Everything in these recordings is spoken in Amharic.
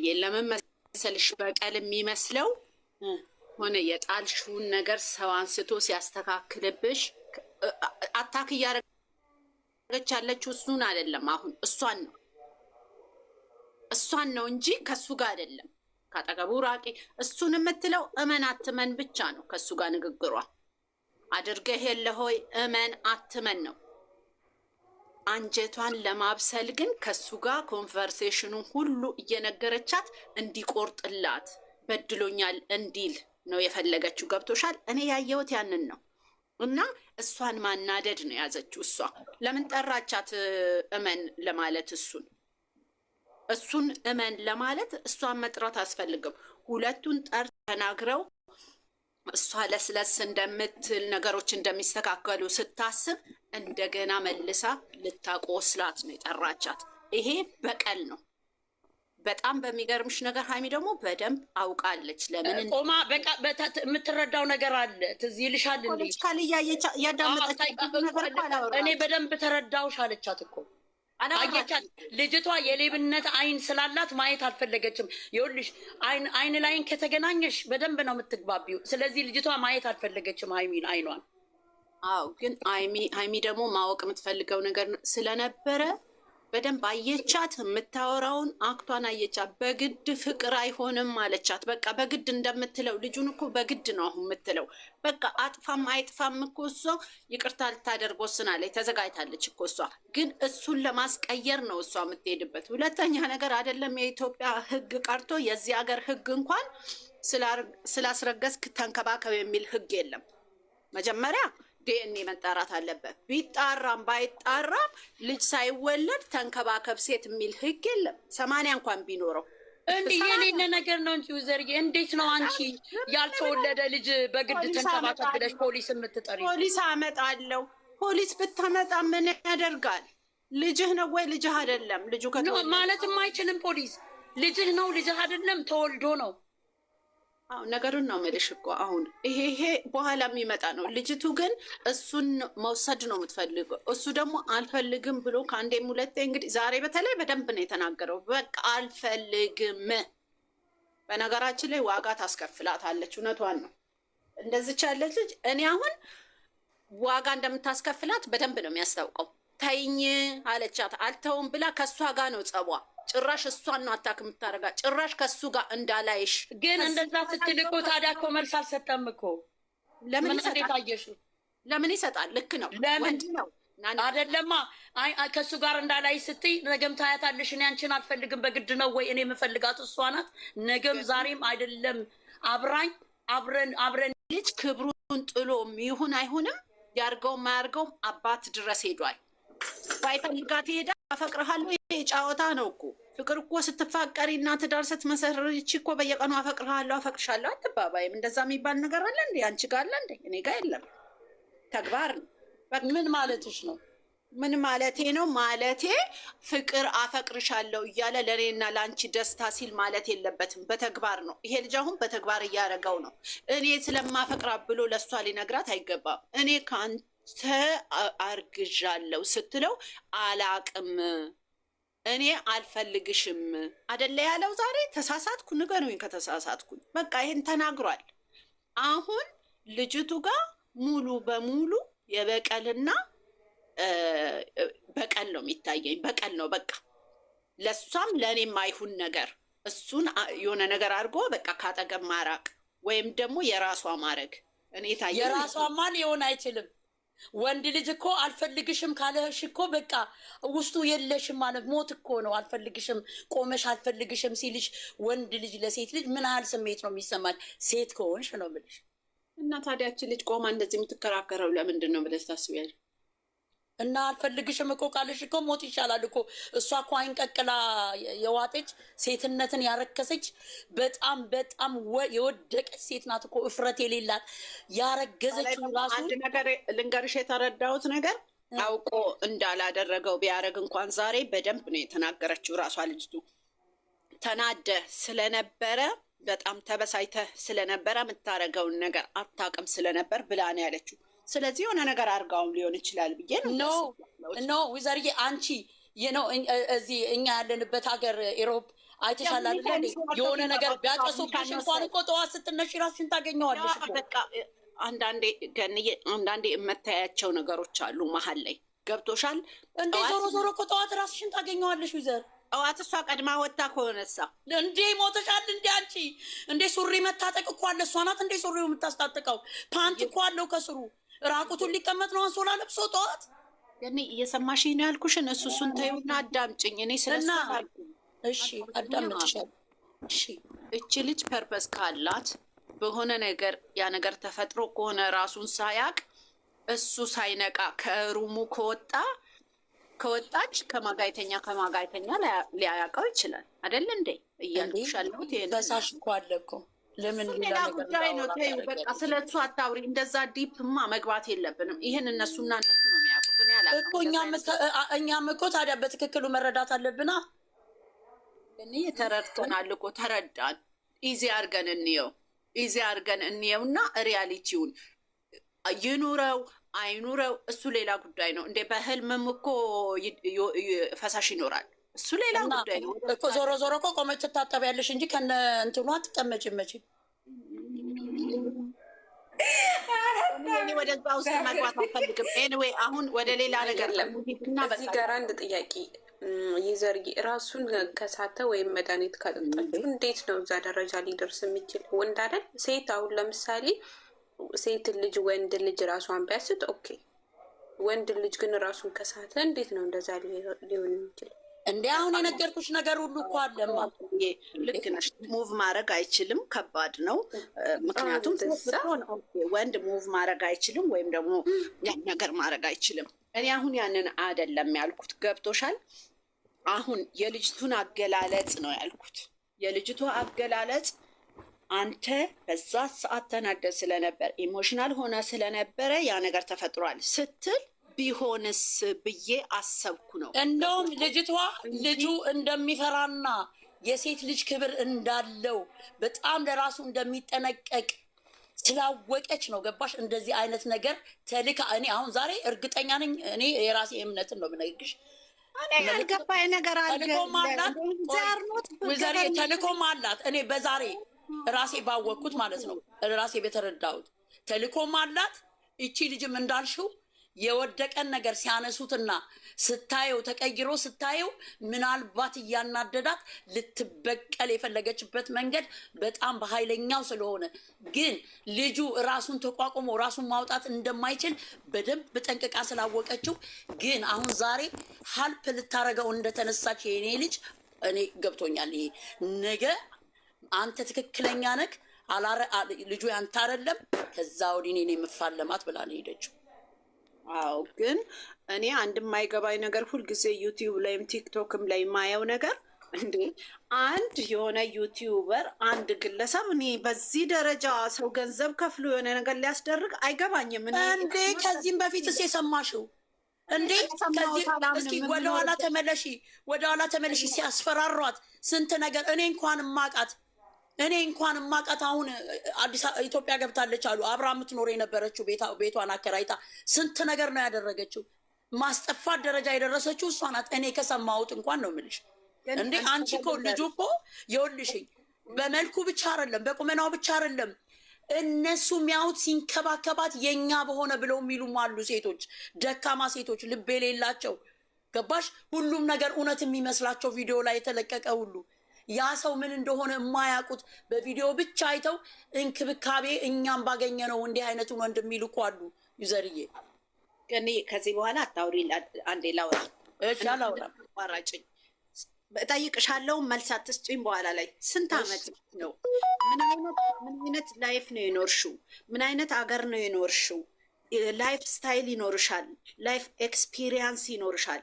ሀይሚዬ ለምን መሰልሽ በቀል የሚመስለው ሆነ የጣልሽውን ነገር ሰው አንስቶ ሲያስተካክልብሽ አታክ እያደረገች ያለችው እሱን አይደለም። አሁን እሷን ነው እንጂ ከሱ ጋር አይደለም። ካጠገቡ ራቂ። እሱን የምትለው እመን አትመን ብቻ ነው። ከሱ ጋር ንግግሯ አድርገህ የለ ሆይ እመን አትመን ነው። አንጀቷን ለማብሰል ግን ከሱ ጋር ኮንቨርሴሽኑን ሁሉ እየነገረቻት እንዲቆርጥላት በድሎኛል እንዲል ነው የፈለገችው። ገብቶሻል? እኔ ያየሁት ያንን ነው። እና እሷን ማናደድ ነው የያዘችው። እሷ ለምን ጠራቻት እመን ለማለት እሱን እመን ለማለት እሷን መጥራት አስፈልግም። ሁለቱን ጠር ተናግረው እሷ ለስለስ እንደምትል ነገሮች እንደሚስተካከሉ ስታስብ እንደገና መልሳ ልታቆስላት ነው የጠራቻት። ይሄ በቀል ነው። በጣም በሚገርምሽ ነገር ሀይሚ ደግሞ በደንብ አውቃለች። ለምን ቆማ በቃ የምትረዳው ነገር አለ። ትዝ ይልሻል እንዴ? ፖለቲካል እያዳመጠች ነገር እኔ በደንብ ተረዳውሽ አለቻት እኮ አየቻት። ልጅቷ የሌብነት አይን ስላላት ማየት አልፈለገችም። ይኸውልሽ አይን ላይን ከተገናኘሽ በደንብ ነው የምትግባቢው። ስለዚህ ልጅቷ ማየት አልፈለገችም ሀይሚን አይኗን። አዎ፣ ግን ሀይሚ ደግሞ ማወቅ የምትፈልገው ነገር ስለነበረ በደንብ አየቻት። የምታወራውን አክቷን አየቻት። በግድ ፍቅር አይሆንም አለቻት። በቃ በግድ እንደምትለው ልጁን እኮ በግድ ነው አሁን የምትለው። በቃ አጥፋም አይጥፋም እኮ እሷ ይቅርታ ልታደርግ ወስናለች፣ ተዘጋጅታለች እኮ እሷ። ግን እሱን ለማስቀየር ነው እሷ የምትሄድበት። ሁለተኛ ነገር አይደለም የኢትዮጵያ ሕግ ቀርቶ የዚህ ሀገር ሕግ እንኳን ስላስረገዝክ ተንከባከብ የሚል ሕግ የለም። መጀመሪያ ዲኤንኤ መጣራት አለበት። ቢጣራም ባይጣራም ልጅ ሳይወለድ ተንከባከብ ሴት የሚል ህግ የለም። 80 እንኳን ቢኖረው እንዲህ የሌለ ነገር ነው እንጂ ዘርዬ፣ እንዴት ነው አንቺ ያልተወለደ ልጅ በግድ ተንከባከብ ብለሽ ፖሊስ የምትጠሪ? ፖሊስ አመጣለሁ። ፖሊስ ብታመጣ ምን ያደርጋል? ልጅህ ነው ወይ ልጅህ አይደለም? ልጁ ማለትም አይችልም ፖሊስ። ልጅህ ነው ልጅህ አይደለም ተወልዶ ነው። አዎ ነገሩን ነው የምልሽ እኮ አሁን ይሄ በኋላ የሚመጣ ነው። ልጅቱ ግን እሱን መውሰድ ነው የምትፈልገው። እሱ ደግሞ አልፈልግም ብሎ ከአንዴም ሁለቴ እንግዲህ ዛሬ በተለይ በደንብ ነው የተናገረው። በቃ አልፈልግም። በነገራችን ላይ ዋጋ ታስከፍላታለች። እውነቷን ነው። እንደዚች ያለች ልጅ እኔ አሁን ዋጋ እንደምታስከፍላት በደንብ ነው የሚያስታውቀው። ተይኝ አለቻት። አልተውም ብላ ከእሷ ጋር ነው ጸቧ። ጭራሽ እሷን ነው አታክ የምታደርጋ። ጭራሽ ከሱ ጋር እንዳላይሽ። ግን እንደዛ ስትል እኮ ታዲያ እኮ መልስ አልሰጠም እኮ። ለምን ይሰጣል? ልክ ነው። ወንድ ነው አይደለማ። ከሱ ጋር እንዳላይ ስትይ ነገም ታያታለሽ። እኔ አንቺን አልፈልግም በግድ ነው ወይ? እኔ የምፈልጋት እሷ ናት። ነገም ዛሬም አይደለም አብረን ልጅ ክብሩን ጥሎ ይሁን አይሁንም ያርገውም አያርገውም አባት ድረስ ሄዷል። ባይፈልጋት ይሄዳል። አፈቅርሃለሁ። ይሄ ጫወታ ነው እኮ። ፍቅር እኮ ስትፋቀሪ እና ትዳር ስትመሰርች እኮ በየቀኑ አፈቅርሃለሁ አፈቅርሻለሁ አትባባይም። እንደዛ የሚባል ነገር አለ እንዴ? አንቺ ጋር አለ እንዴ? እኔ ጋር የለም። ተግባር ነው። ምን ማለትሽ ነው? ምን ማለቴ ነው? ማለቴ ፍቅር አፈቅርሻለሁ እያለ ለእኔና ለአንቺ ደስታ ሲል ማለት የለበትም። በተግባር ነው። ይሄ ልጅ አሁን በተግባር እያደረገው ነው። እኔ ስለማፈቅራት ብሎ ለእሷ ሊነግራት አይገባም። እኔ ከአንተ አርግዣለሁ ስትለው አላቅም፣ እኔ አልፈልግሽም አደለ ያለው። ዛሬ ተሳሳትኩ ንገሩኝ ከተሳሳትኩኝ። በቃ ይሄን ተናግሯል። አሁን ልጅቱ ጋር ሙሉ በሙሉ የበቀልና በቀል ነው የሚታየኝ። በቀል ነው በቃ። ለእሷም ለእኔም አይሁን ነገር እሱን የሆነ ነገር አድርጎ በቃ ካጠገብ ማራቅ ወይም ደግሞ የራሷ ማድረግ። እኔ ታየ የራሷማ ሊሆን አይችልም። ወንድ ልጅ እኮ አልፈልግሽም ካለሽ እኮ በቃ ውስጡ የለሽም ማለት ሞት እኮ ነው። አልፈልግሽም ቆመሽ አልፈልግሽም ሲልሽ ወንድ ልጅ ለሴት ልጅ ምን ያህል ስሜት ነው የሚሰማል? ሴት ከሆንሽ ነው የምልሽ። እና ታዲያችን ልጅ ቆማ እንደዚህ የምትከራከረው ለምንድን ነው ብለሽ ታስቢያለሽ? እና አልፈልግሽም እኮ ካለሽ እኮ ሞት ይሻላል እኮ። እሷ እኮ አይንቀቅላ የዋጠች ሴትነትን ያረከሰች በጣም በጣም የወደቀች ሴት ናት እኮ። እፍረት የሌላት ያረገዘችው ራሱ። አንድ ነገር ልንገርሽ፣ የተረዳሁት ነገር አውቆ እንዳላደረገው ቢያደርግ እንኳን ዛሬ በደንብ ነው የተናገረችው። ራሷ ልጅቱ ተናደ ስለነበረ በጣም ተበሳይተህ ስለነበረ የምታደርገውን ነገር አታውቅም ስለነበር ብላ ነው ያለችው። ስለዚህ የሆነ ነገር አድርጋውም ሊሆን ይችላል ብዬ ነው። ዊዘርዬ አንቺ ነው እዚህ እኛ ያለንበት ሀገር ኢሮፕ አይተሻል አይደል? የሆነ ነገር ቢያጨሱብሽ እንኳን እኮ ጠዋት ስትነሺ ራስሽን ታገኘዋለሽ እኮ። በቃ አንዳንዴ የምታያቸው ነገሮች አሉ መሀል ላይ ገብቶሻል እንዴ? ዞሮ እኮ ጠዋት ራስሽን ታገኘዋለሽ ዩዘር። ጠዋት እሷ ቀድማ ወጣ ከሆነሳ እንዴ ሞተሻል እንዴ አንቺ? እንዴ ሱሪ መታጠቅ እኮ አለ። እሷ ናት እንዴ ሱሪው የምታስታጥቀው? ፓንት እኮ አለው ከስሩ። ራቁቱን ሊቀመጥ ነው አንሶላ ለብሶ ጠዋት። እኔ እየሰማሽኝ ነው ያልኩሽን። እሱን ተይውና አዳምጭኝ። እኔ ስለና እሺ አዳምጥሻለሁ። እሺ እቺ ልጅ ፐርፐስ ካላት በሆነ ነገር ያ ነገር ተፈጥሮ ከሆነ ራሱን ሳያቅ እሱ ሳይነቃ ከሩሙ ከወጣች ከማጋይተኛ ሊያያውቀው ይችላል አይደል እንዴ? እያልኩሽ ያለሁት በሳሽ እኮ አለ እኮ። ለምን ሌላ ጉዳይ ነው። ተይው በቃ ስለ እሱ አታውሪ። እንደዛ ዲፕማ መግባት የለብንም። ይህን እነሱና እነሱ ነው የሚያውቁት። እኔ አላውቅም እኮ እኛም እኮ ታዲያ በትክክሉ መረዳት አለብና እኔ ተረድተናል እኮ ተረዳን። ኢዚ አድርገን እንየውና ሪያሊቲውን ይኑረው አይኑረው እሱ ሌላ ጉዳይ ነው። እንደ በህልምም እኮ ፈሳሽ ይኖራል። እሱ ሌላ ጉዳይ ነው እኮ። ዞሮ እኮ ቆመች ትታጠቢያለሽ እንጂ ከነ እንትኗ አትቀመጭም መቼም። ወደዛ ውስጥ መግባት አልፈልግም። ኤኒዌይ አሁን ወደ ሌላ ነገር እዚህ ጋር አንድ ጥያቄ ይዘር ራሱን ከሳተ ወይም መድኃኒት ካጠጣችሁ እንዴት ነው እዛ ደረጃ ሊደርስ የሚችል? ወንድ አይደል ሴት? አሁን ለምሳሌ ሴት ልጅ ወንድ ልጅ ራሷን ቢያስት ኦኬ፣ ወንድ ልጅ ግን ራሱን ከሳተ እንዴት ነው እንደዛ ሊሆን የሚችል? እንዴ አሁን የነገርኩሽ ነገር ሁሉ እኮ አለማ። ልክ ነሽ። ሙቭ ማድረግ አይችልም፣ ከባድ ነው። ምክንያቱም ወንድ ሙቭ ማድረግ አይችልም ወይም ደግሞ ያን ነገር ማድረግ አይችልም። እኔ አሁን ያንን አይደለም ያልኩት፣ ገብቶሻል? አሁን የልጅቱን አገላለጽ ነው ያልኩት። የልጅቱ አገላለጽ አንተ በዛ ሰዓት ተናደድ ስለነበር ኢሞሽናል ሆነ ስለነበረ ያ ነገር ተፈጥሯል ስትል ቢሆንስ ብዬ አሰብኩ ነው። እንደውም ልጁ እንደሚፈራና የሴት ልጅ ክብር እንዳለው በጣም ለራሱ እንደሚጠነቀቅ ስላወቀች ነው። ገባሽ? እንደዚህ አይነት ነገር ተልካ እኔ አሁን ዛሬ እርግጠኛ ነኝ። እኔ የራሴ እምነትን ነው ብነግርሽ። ያልገባኝ ነገር አለ። ተልኮም አላት። እኔ በዛሬ ራሴ ባወቅኩት ማለት ነው፣ ራሴ በተረዳሁት ተልኮም አላት። እቺ ልጅም እንዳልሽው የወደቀን ነገር ሲያነሱትና ስታየው ተቀይሮ ስታየው ምናልባት እያናደዳት ልትበቀል የፈለገችበት መንገድ በጣም በኃይለኛው ስለሆነ ግን ልጁ ራሱን ተቋቁሞ ራሱን ማውጣት እንደማይችል በደንብ ጠንቅቃ ስላወቀችው ግን አሁን ዛሬ ሀልፕ ልታረገው እንደተነሳች የኔ ልጅ እኔ ገብቶኛል። ይሄ ነገ አንተ ትክክለኛ ነህ፣ ልጁ ያንተ አይደለም፣ ከዛ ወዲህ እኔ የምፋለማት ብላ ነው ሄደችው። አዎ ግን እኔ አንድ የማይገባኝ ነገር ሁልጊዜ ዩቲዩብ ላይም ቲክቶክም ላይ የማየው ነገር እንዴ አንድ የሆነ ዩቲዩበር አንድ ግለሰብ እኔ በዚህ ደረጃ ሰው ገንዘብ ከፍሎ የሆነ ነገር ሊያስደርግ አይገባኝም። እንዴ ከዚህም በፊትስ የሰማሽው እንዴ? እስኪ ወደኋላ ተመለሺ። ሲያስፈራሯት ስንት ነገር እኔ እንኳን ማቃት አሁን ኢትዮጵያ ገብታለች አሉ። አብራ የምትኖር የነበረችው ቤቷን አከራይታ ስንት ነገር ነው ያደረገችው። ማስጠፋት ደረጃ የደረሰችው እሷ ናት። እኔ ከሰማሁት እንኳን ነው የምልሽ። እንዴ አንቺ እኮ ልጁ እኮ የወልሽኝ በመልኩ ብቻ አይደለም፣ በቁመናው ብቻ አይደለም። እነሱ የሚያዩት ሲንከባከባት የኛ በሆነ ብለው የሚሉም አሉ ሴቶች፣ ደካማ ሴቶች፣ ልብ የሌላቸው ገባሽ? ሁሉም ነገር እውነት የሚመስላቸው ቪዲዮ ላይ የተለቀቀ ሁሉ ያ ሰው ምን እንደሆነ የማያውቁት በቪዲዮ ብቻ አይተው እንክብካቤ እኛም ባገኘ ነው እንዲህ አይነቱን ወንድ የሚሉ እኮ አሉ። ዩዘርዬ እኔ ከዚህ በኋላ አታውሪ። አንዴ ላውራ። አቋራጭኝ እጠይቅሻለሁ፣ መልስ አትስጪኝ። በኋላ ላይ ስንት ዓመት ነው? ምን አይነት ላይፍ ነው የኖርሽው? ምን አይነት አገር ነው የኖርሽው? ላይፍ ስታይል ይኖርሻል፣ ላይፍ ኤክስፒሪየንስ ይኖርሻል።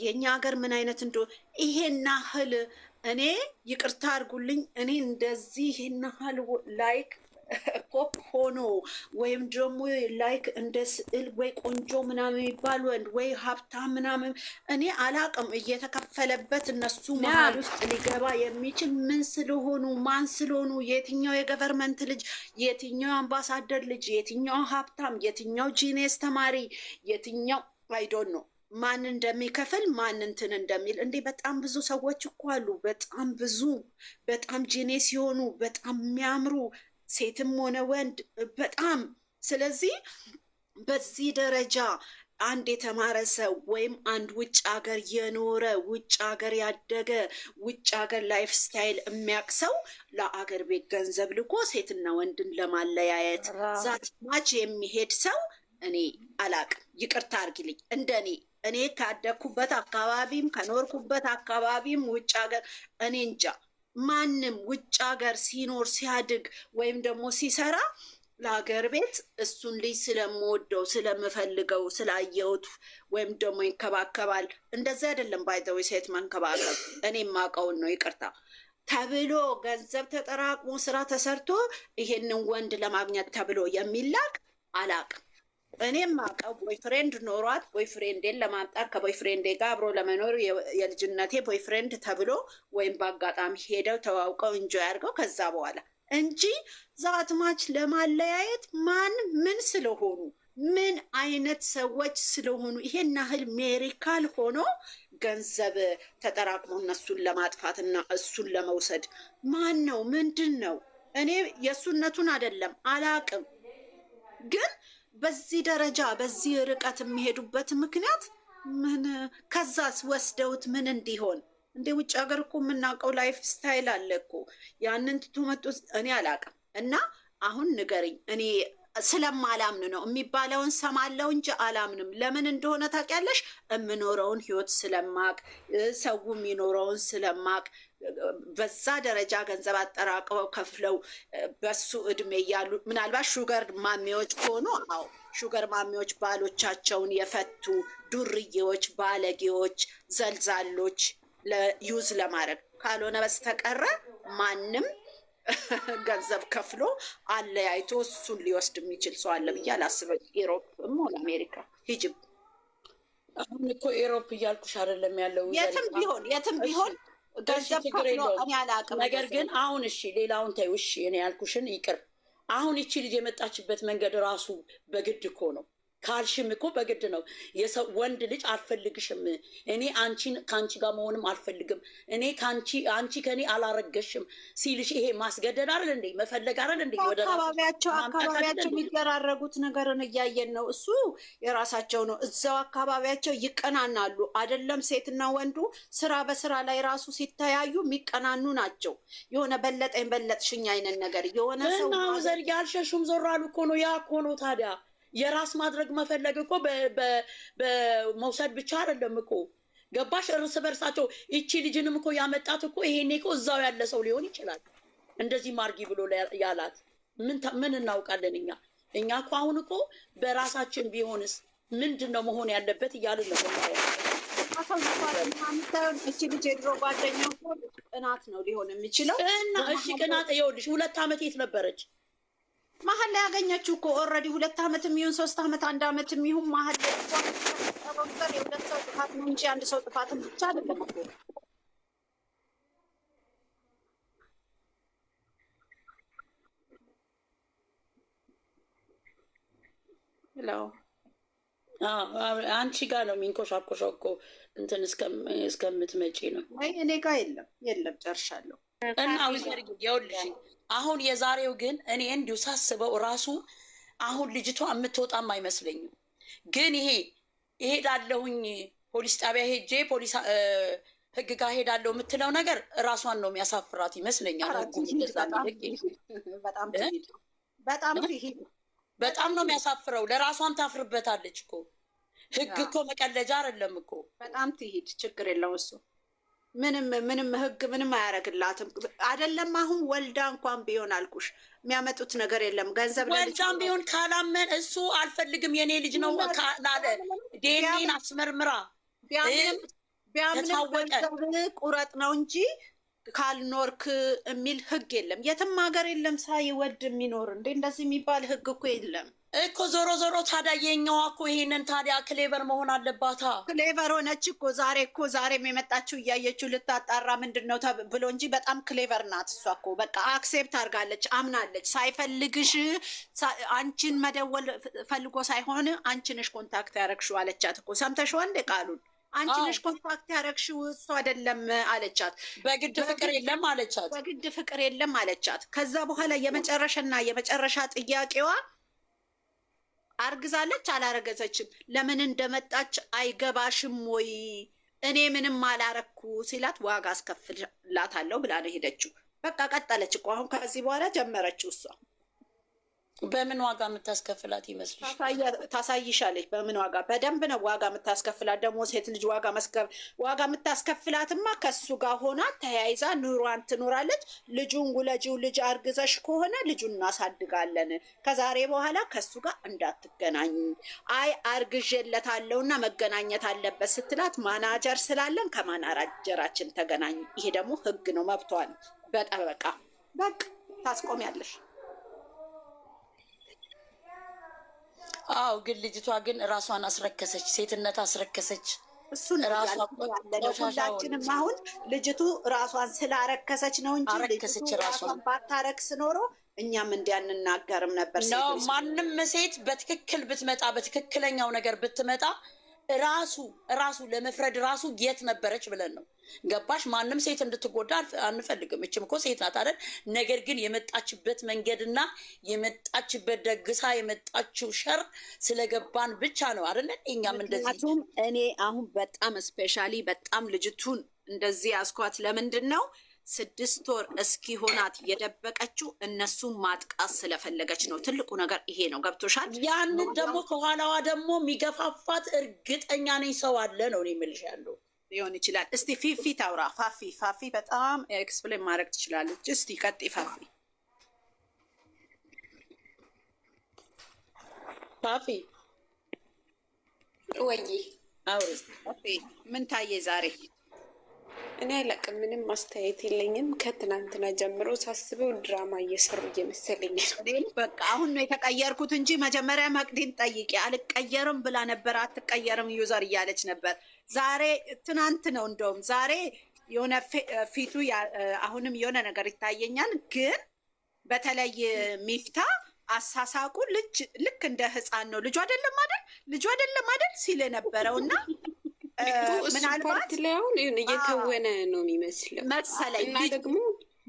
የእኛ ሀገር ምን አይነት እንደሆነ ይሄን ያህል እኔ ይቅርታ አድርጉልኝ፣ እኔ እንደዚህ ይሄን ያህል ላይክ ፖፕ ሆኖ ወይም ደግሞ ላይክ እንደ ስዕል ወይ ቆንጆ ምናምን የሚባል ወንድ ወይ ሀብታም ምናምን እኔ አላቅም። እየተከፈለበት እነሱ መሀል ውስጥ ሊገባ የሚችል ምን ስለሆኑ ማን ስለሆኑ፣ የትኛው የገቨርመንት ልጅ፣ የትኛው አምባሳደር ልጅ፣ የትኛው ሀብታም፣ የትኛው ጂኔስ ተማሪ፣ የትኛው አይዶን ነው ማን እንደሚከፍል ማን እንትን እንደሚል እንዴ! በጣም ብዙ ሰዎች እኮ አሉ። በጣም ብዙ በጣም ጂኔስ ሲሆኑ በጣም የሚያምሩ ሴትም ሆነ ወንድ በጣም ስለዚህ በዚህ ደረጃ አንድ የተማረ ሰው ወይም አንድ ውጭ ሀገር የኖረ ውጭ ሀገር ያደገ ውጭ ሀገር ላይፍ ስታይል የሚያውቅ ሰው ለአገር ቤት ገንዘብ ልኮ ሴትና ወንድን ለማለያየት ዛት ማች የሚሄድ ሰው እኔ አላቅም። ይቅርታ አርጊልኝ። እንደኔ እኔ ካደግኩበት አካባቢም ከኖርኩበት አካባቢም ውጭ ሀገር እኔ እንጃ ማንም ውጭ ሀገር ሲኖር ሲያድግ ወይም ደግሞ ሲሰራ ለሀገር ቤት እሱን ልጅ ስለምወደው ስለምፈልገው ስላየሁት ወይም ደግሞ ይንከባከባል። እንደዚህ አይደለም ባይዘው ሴት መንከባከብ እኔ የማውቀውን ነው ይቅርታ ተብሎ ገንዘብ ተጠራቅሞ ስራ ተሰርቶ ይሄንን ወንድ ለማግኘት ተብሎ የሚላክ አላቅም። እኔም ማቀው ቦይፍሬንድ ኖሯት ቦይፍሬንዴን ለማምጣት ከቦይፍሬንዴ ጋር አብሮ ለመኖር የልጅነቴ ቦይፍሬንድ ተብሎ ወይም በአጋጣሚ ሄደው ተዋውቀው እንጆ ያድርገው ከዛ በኋላ እንጂ ዛትማች ለማለያየት ማን ምን ስለሆኑ ምን አይነት ሰዎች ስለሆኑ ይሄን ያህል ሜሪካል ሆኖ ገንዘብ ተጠራቅሞ እነሱን ለማጥፋትና እሱን ለመውሰድ ማን ነው? ምንድን ነው? እኔ የእሱነቱን አይደለም አላቅም፣ ግን በዚህ ደረጃ በዚህ ርቀት የሚሄዱበት ምክንያት ምን? ከዛስ ወስደውት ምን እንዲሆን እንደ ውጭ ሀገር እኮ የምናውቀው ላይፍ ስታይል አለ እኮ ያንን ትቶ መጡ። እኔ አላውቅም። እና አሁን ንገርኝ። እኔ ስለማላምን ነው የሚባለውን ሰማለው እንጂ አላምንም። ለምን እንደሆነ ታውቂያለሽ? የምኖረውን ህይወት ስለማቅ ሰው የሚኖረውን ስለማቅ በዛ ደረጃ ገንዘብ አጠራቅበው ከፍለው በሱ እድሜ እያሉ ምናልባት ሹገር ማሚዎች ከሆኑ አዎ ሹገር ማሚዎች ባሎቻቸውን የፈቱ ዱርዬዎች፣ ባለጌዎች፣ ዘልዛሎች ለዩዝ ለማድረግ ካልሆነ በስተቀረ ማንም ገንዘብ ከፍሎ አለያይቶ እሱን ሊወስድ የሚችል ሰው አለ ብዬ አላስብም። ኢሮፕም ሆነ አሜሪካ ሂጅብ። አሁን እኮ ኢሮፕ እያልኩሽ አይደለም ያለው የትም ቢሆን ገንዘብ ከፍሎ እኔ አላውቅም። ነገር ግን አሁን እሺ ሌላውን ተይው እሺ፣ እኔ ያልኩሽን ይቅር። አሁን ይቺ ልጅ የመጣችበት መንገድ ራሱ በግድ እኮ ነው። ካልሽም እኮ በግድ ነው። የሰው ወንድ ልጅ አልፈልግሽም፣ እኔ አንቺን ከአንቺ ጋር መሆንም አልፈልግም፣ እኔ አንቺ ከኔ አላረገሽም ሲልሽ ይሄ ማስገደድ አይደል እንዴ? መፈለግ አይደል እንዴ? ወደ አካባቢያቸው የሚደራረጉት ነገርን እያየን ነው። እሱ የራሳቸው ነው። እዛው አካባቢያቸው ይቀናናሉ አይደለም? ሴትና ወንዱ ስራ በስራ ላይ ራሱ ሲተያዩ የሚቀናኑ ናቸው። የሆነ በለጠኝ በለጥሽኝ አይነት ነገር የሆነ ሰው ዘር ያልሸሹም ዞር አሉ እኮ ነው። ያ እኮ ነው ታዲያ የራስ ማድረግ መፈለግ እኮ በመውሰድ ብቻ አይደለም እኮ ገባሽ? እርስ በርሳቸው ይቺ ልጅንም እኮ ያመጣት እኮ ይሄኔ እኮ እዛው ያለ ሰው ሊሆን ይችላል። እንደዚህ ማርጊ ብሎ ያላት ምን እናውቃለን እኛ እኮ አሁን እኮ በራሳችን ቢሆንስ ምንድን ነው መሆን ያለበት እያልን ነው። እቺ ልጅ የድሮ ጓደኛው ቅናት ነው ሊሆን የሚችለው እና እሺ ቅናት ይኸውልሽ 2 ዓመት የት ነበረች? መሀል ላይ ያገኘችው እኮ ኦልሬዲ 2 ዓመት የሚሆን 3 ዓመት 1 ዓመት የሚሆን መሀል ላይ የሁለት ሰው ጥፋት ነው እንጂ አንድ ሰው ጥፋትን ብቻ አይደለም እኮ። ሄሎ አንቺ ጋር ነው የሚንኮሻኮሻው እኮ እንትን እስከምትመጪ ነው። አይ እኔ ጋር የለም ጨርሻለሁ። እና ይኸውልሽ አሁን የዛሬው ግን እኔ እንዲሁ ሳስበው ራሱ አሁን ልጅቷ የምትወጣም አይመስለኝም። ግን ይሄ እሄዳለሁኝ ፖሊስ ጣቢያ ሄጄ ፖሊስ ህግ ጋር ሄዳለሁ የምትለው ነገር ራሷን ነው የሚያሳፍራት ይመስለኛል። በጣም ነው የሚያሳፍረው። ለራሷም ታፍርበታለች እኮ። ህግ እኮ መቀለጃ አይደለም እኮ። በጣም ትሄድ ችግር የለው እሱ ምንም ህግ ምንም አያደርግላትም። አይደለም አሁን ወልዳ እንኳን ቢሆን አልኩሽ የሚያመጡት ነገር የለም። ገንዘብ ወልዳም ቢሆን ካላመን እሱ አልፈልግም የኔ ልጅ ነው ካላለ ዴኒን አስመርምራ ቢያምንም ገንዘብ ቁረጥ ነው እንጂ ካልኖርክ የሚል ህግ የለም። የትም ሀገር የለም ሳይወድ የሚኖር እንዴ እንደዚህ የሚባል ህግ እኮ የለም። እኮ ዞሮ ዞሮ ታዲያ የኛዋ እኮ ይሄንን ታዲያ ክሌቨር መሆን አለባታ። ክሌቨር ሆነች እኮ ዛሬም የመጣችው እያየችው ልታጣራ ምንድን ነው ብሎ እንጂ በጣም ክሌቨር ናት እሷ እኮ በቃ አክሴፕት አድርጋለች፣ አምናለች። ሳይፈልግሽ አንቺን መደወል ፈልጎ ሳይሆን አንቺ ነሽ ኮንታክት ያረግሽው አለቻት እኮ። ሰምተሽዋል እንደ ቃሉን አንቺ ነሽ ኮንታክት ያረግሽው እሱ አይደለም አለቻት። በግድ ፍቅር የለም አለቻት። በግድ ፍቅር የለም አለቻት። ከዛ በኋላ የመጨረሻ ጥያቄዋ አርግዛለች አላረገዘችም፣ ለምን እንደመጣች አይገባሽም ወይ? እኔ ምንም አላረኩ ሲላት ዋጋ አስከፍላታለሁ ብላ ነው ሄደችው። በቃ ቀጠለች እኮ አሁን ከዚህ በኋላ ጀመረችው እሷ። በምን ዋጋ የምታስከፍላት ይመስልሽ? ታሳይሻለች። በምን ዋጋ? በደንብ ነው ዋጋ የምታስከፍላት። ደግሞ ሴት ልጅ ዋጋ የምታስከፍላትማ ከሱ ጋር ሆና ተያይዛ ኑሯን ትኖራለች። ልጁን ውለጂው፣ ልጅ አርግዘሽ ከሆነ ልጁን እናሳድጋለን፣ ከዛሬ በኋላ ከሱ ጋር እንዳትገናኝ። አይ አርግዤለታለሁና መገናኘት አለበት ስትላት ማናጀር ስላለን ከማናጀራችን ተገናኝ። ይሄ ደግሞ ህግ ነው፣ መብቷን በጠበቃ በቃ ታስቆሚያለሽ። አው ግን ልጅቷ ግን ራሷን አስረከሰች፣ ሴትነት አስረከሰች። እሱን ሁላችንም አሁን ልጅቱ ራሷን ስላረከሰች ነው እንጂ ልጅቱ ራሷን ባታረክስ ኖሮ እኛም እንዲያንናገርም ነበር። ማንም ሴት በትክክል ብትመጣ በትክክለኛው ነገር ብትመጣ ራሱ ለመፍረድ ራሱ የት ነበረች ብለን ነው። ገባሽ? ማንም ሴት እንድትጎዳ አንፈልግም። እችም እኮ ሴት ናት አይደል? ነገር ግን የመጣችበት መንገድና የመጣችበት ደግሳ የመጣችው ሸር ስለገባን ብቻ ነው አይደል? እኛም እንደዚህ እኔ አሁን በጣም ስፔሻሊ በጣም ልጅቱን እንደዚህ ያስኳት ለምንድን ነው? 6 ወር እስኪሆናት የደበቀችው እነሱን ማጥቃት ስለፈለገች ነው። ትልቁ ነገር ይሄ ነው። ገብቶሻል? ያንን ደግሞ ከኋላዋ ደግሞ የሚገፋፋት እርግጠኛ ነኝ ሰው አለ ነው የምልሽ ያለው ሊሆን ይችላል። እስቲ ፊፊ ታውራ። ፋፊ በጣም ኤክስፕሌን ማድረግ ትችላለች። እስቲ ቀጥይ ፋፊ ወይ አውሪ። ምን ታየ ዛሬ? እኔ አላቅም፣ ምንም ማስተያየት የለኝም። ከትናንትና ጀምሮ ሳስበው ድራማ እየሰሩ እየመሰለኝ ነው። በቃ አሁን ነው የተቀየርኩት እንጂ መጀመሪያ መቅዲን ጠይቄ አልቀየርም ብላ ነበር። አትቀየርም ዩዘር እያለች ነበር። ዛሬ ትናንት ነው እንደውም ዛሬ የሆነ ፊቱ አሁንም የሆነ ነገር ይታየኛል። ግን በተለይ ሚፍታ አሳሳቁ ልክ እንደ ህፃን ነው። ልጁ አይደለም አይደል ሲል የነበረው እና ምናልባት ላይ አሁን እየተወነ ነው የሚመስለው መሰለኝ። እና ደግሞ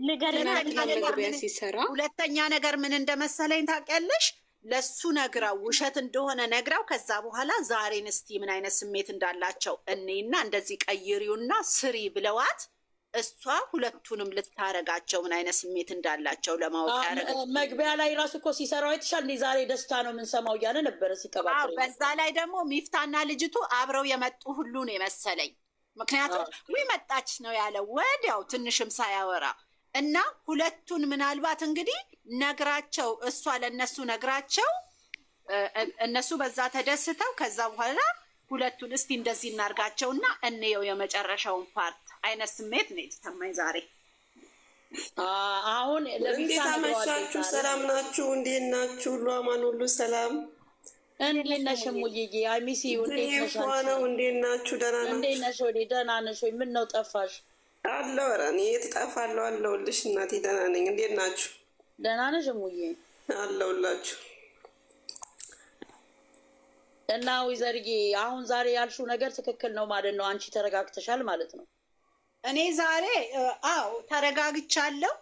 መግቢያ ሲሰራ ሁለተኛ ነገር ምን እንደመሰለኝ ታውቂያለሽ? ለሱ ነግራው ውሸት እንደሆነ ነግራው ከዛ በኋላ ዛሬን እስቲ ምን አይነት ስሜት እንዳላቸው እኔና እንደዚህ ቀይሪውና ስሪ ብለዋት እሷ ሁለቱንም ልታረጋቸው ምን አይነት ስሜት እንዳላቸው ለማወቅ ያደረገ መግቢያ ላይ ራሱ እኮ ሲሰራው አይተሻል። እንደ ዛሬ ደስታ ነው የምንሰማው እያለ ነበረ ሲቀባጥር። በዛ ላይ ደግሞ ሚፍታና ልጅቱ አብረው የመጡ ሁሉ ነው የመሰለኝ። ምክንያቱም ወይ መጣች ነው ያለው ወዲያው ትንሽም ሳያወራ እና ሁለቱን ምናልባት እንግዲህ ነግራቸው እሷ ለእነሱ ነግራቸው እነሱ በዛ ተደስተው ከዛ በኋላ ሁለቱን እስቲ እንደዚህ እናርጋቸውና እንየው የመጨረሻውን ፓርት አይነት ስሜት ነው የተሰማኝ ዛሬ። አሁን እንዴት አመሻችሁ? ሰላም ናችሁ? እንዴት ናችሁ? ሁሉ አማን፣ ሁሉ ሰላም። እንዴት ነሽ ሙዬ? አይሚሲ እንዴት ነሽ? ነው እንዴት ናችሁ? ደህና ናችሁ? እንዴት ነሽ? ወዴ ደህና ነሽ ወይ? ምን ነው ጠፋሽ? አለሁ። ኧረ እኔ የት እጠፋለሁ? አለሁልሽ እናቴ፣ ደህና ነኝ። እንዴት ናችሁ? ደህና ነሽ ሙዬ? አለሁላችሁ። እና ወይዘርዬ አሁን ዛሬ ያልሽው ነገር ትክክል ነው ማለት ነው። አንቺ ተረጋግተሻል ማለት ነው። እኔ ዛሬ ተረጋግቻለሁ።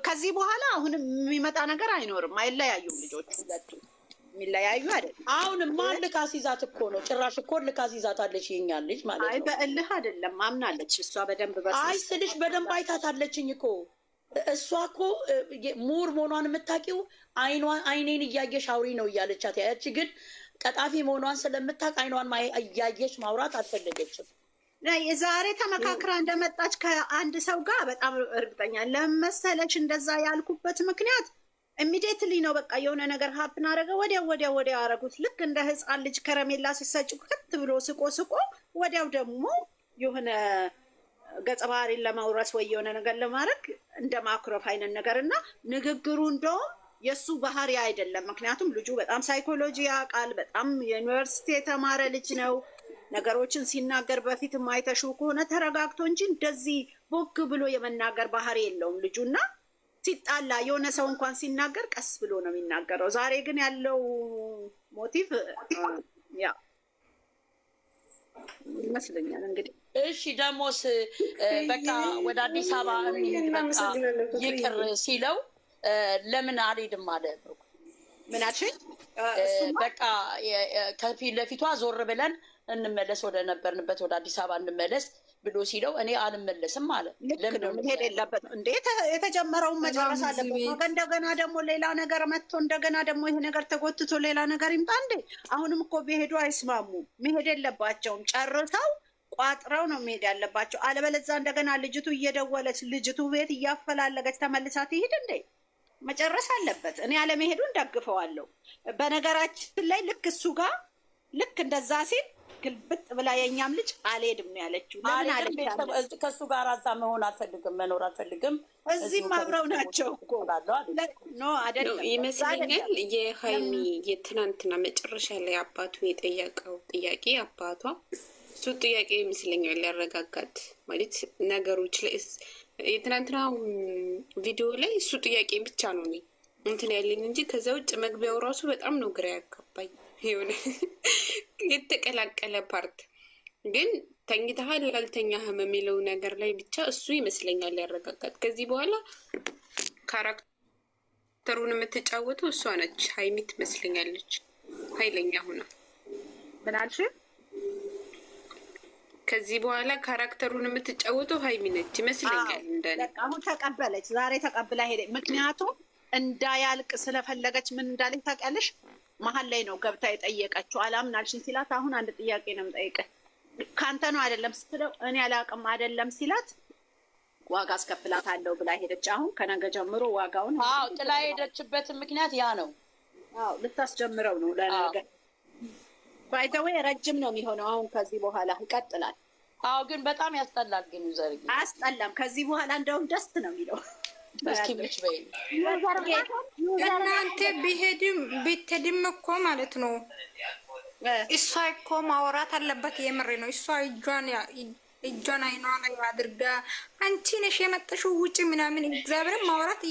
ከዚህ በኋላ አሁንም የሚመጣ ነገር አይኖርም። አይለያዩም ልጆቹ ሁለቱ የሚለያዩ አይደለም። አሁን ማን ልካስ ይዛት እኮ ነው? ጭራሽ እኮ ልካስ ይዛታለች የኛን ልጅ ማለት ነው። አይ በእልህ አይደለም፣ አምናለች እሷ በደንብ አይ ስልሽ በደንብ አይታታለችኝ እኮ እሷ እኮ ሙር መሆኗን የምታውቂው አይኔን እያየሽ አውሪ ነው እያለቻት። ያቺ ግን ቀጣፊ መሆኗን ስለምታውቅ አይኗን እያየች ማውራት አልፈለገችም። ዛሬ ተመካክራ እንደመጣች ከአንድ ሰው ጋር በጣም እርግጠኛ ለመሰለች። እንደዛ ያልኩበት ምክንያት ኢሚዲየትሊ ነው። በቃ የሆነ ነገር ሀፕን አደረገ፣ ወዲያው አደረጉት። ልክ እንደ ህፃን ልጅ ከረሜላ ሲሰጭ ከት ብሎ ስቆ ወዲያው ደግሞ የሆነ ገጸ ባህሪን ለማውረስ ወይ የሆነ ነገር ለማድረግ እንደ ማኩረፍ አይነት ነገር እና ንግግሩ እንደውም የእሱ ባህሪ አይደለም። ምክንያቱም ልጁ በጣም ሳይኮሎጂ ያውቃል። በጣም የዩኒቨርሲቲ የተማረ ልጅ ነው። ነገሮችን ሲናገር በፊት ማይተሹ ከሆነ ተረጋግቶ እንጂ እንደዚህ ቦግ ብሎ የመናገር ባህሪ የለውም ልጁና ሲጣላ የሆነ ሰው እንኳን ሲናገር ቀስ ብሎ ነው የሚናገረው። ዛሬ ግን ያለው ሞቲቭ ያ ይመስለኛል እንግዲህ። እሺ ደሞስ በቃ ወደ አዲስ አበባ ይቅር ሲለው ለምን አልሄድም አለ? ምናችን በቃ ከፊት ለፊቷ ዞር ብለን እንመለስ፣ ወደ ነበርንበት ወደ አዲስ አበባ እንመለስ ብሎ ሲለው እኔ አልመለስም አለ። ለምን ነው መሄድ የለበት እንዴ? የተጀመረውን መጨረስ አለበት። እንደገና ደግሞ ሌላ ነገር መጥቶ እንደገና ደግሞ ይሄ ነገር ተጎትቶ ሌላ ነገር ይምጣ እንዴ? አሁንም እኮ ቢሄዱ አይስማሙም። መሄድ የለባቸውም። ጨርሰው ቋጥረው ነው መሄድ ያለባቸው። አለበለዚያ እንደገና ልጅቱ እየደወለች ልጅቱ ቤት እያፈላለገች ተመልሳ ትሄድ እንዴ? መጨረስ አለበት። እኔ አለመሄዱን ደግፈዋለሁ። በነገራችን ላይ ልክ እሱ ጋር ልክ እንደዛ ሲል ግልብጥ ብላ የኛም ልጅ አልሄድም ነው ያለችው። ለምን አለች? ከሱ ጋር አዛ መሆን አልፈልግም፣ መኖር አልፈልግም። እዚህም አብረው ናቸው እኮ ኖ አይደለም ይመስለኛል። የሀይሚ የትናንትና መጨረሻ ላይ አባቱ የጠየቀው ጥያቄ አባቷ እሱ ጥያቄ ይመስለኛል ያረጋጋት ማለት ነገሮች ላይ የትናንትና ቪዲዮ ላይ እሱ ጥያቄ ብቻ ነው እንትን ያለኝ እንጂ ከዛ ውጭ መግቢያው ራሱ በጣም ነው ግራ ያጋባኝ። የሆነ የተቀላቀለ ፓርት ግን ተኝተሃል አልተኛህም የሚለው ነገር ላይ ብቻ እሱ ይመስለኛል ያረጋጋት። ከዚህ በኋላ ካራክተሩን የምትጫወተው እሷ ነች። ሀይሚ ትመስለኛለች ኃይለኛ ሁና ምናልሽ ከዚህ በኋላ ካራክተሩን የምትጫወተው ሀይሚ ነች ይመስለኛል። እንደኔ አሁን ተቀበለች፣ ዛሬ ተቀብላ ሄደ። ምክንያቱም እንዳያልቅ ስለፈለገች ምን እንዳለች ታውቂያለሽ? መሀል ላይ ነው ገብታ የጠየቀችው። አላምናልሽኝ ሲላት አሁን አንድ ጥያቄ ነው የምጠይቅህ ከአንተ ነው አይደለም ስትለው እኔ አላውቅም አይደለም ሲላት ዋጋ አስከፍላታለሁ ብላ ሄደች። አሁን ከነገ ጀምሮ ዋጋውን ጥላ ሄደችበትን ምክንያት ያ ነው። ልታስጀምረው ነው ለነገ። ባይ ዘ ዌይ ረጅም ነው የሚሆነው አሁን ከዚህ በኋላ ይቀጥላል። ግን በጣም ያስጠላል። ግን ዩዘር አያስጠላም። ከዚህ በኋላ እንደውም ደስ ነው የሚለው። እናንተ ቢሄድም እኮ ማለት ነው እሷ እኮ ማውራት አለበት። የምሬ ነው። እሷ እጇን አይኗ ላይ አድርጋ አንቺ ነሽ የመጣሽው ውጭ ምናምን እግዚአብሔርን ማውራት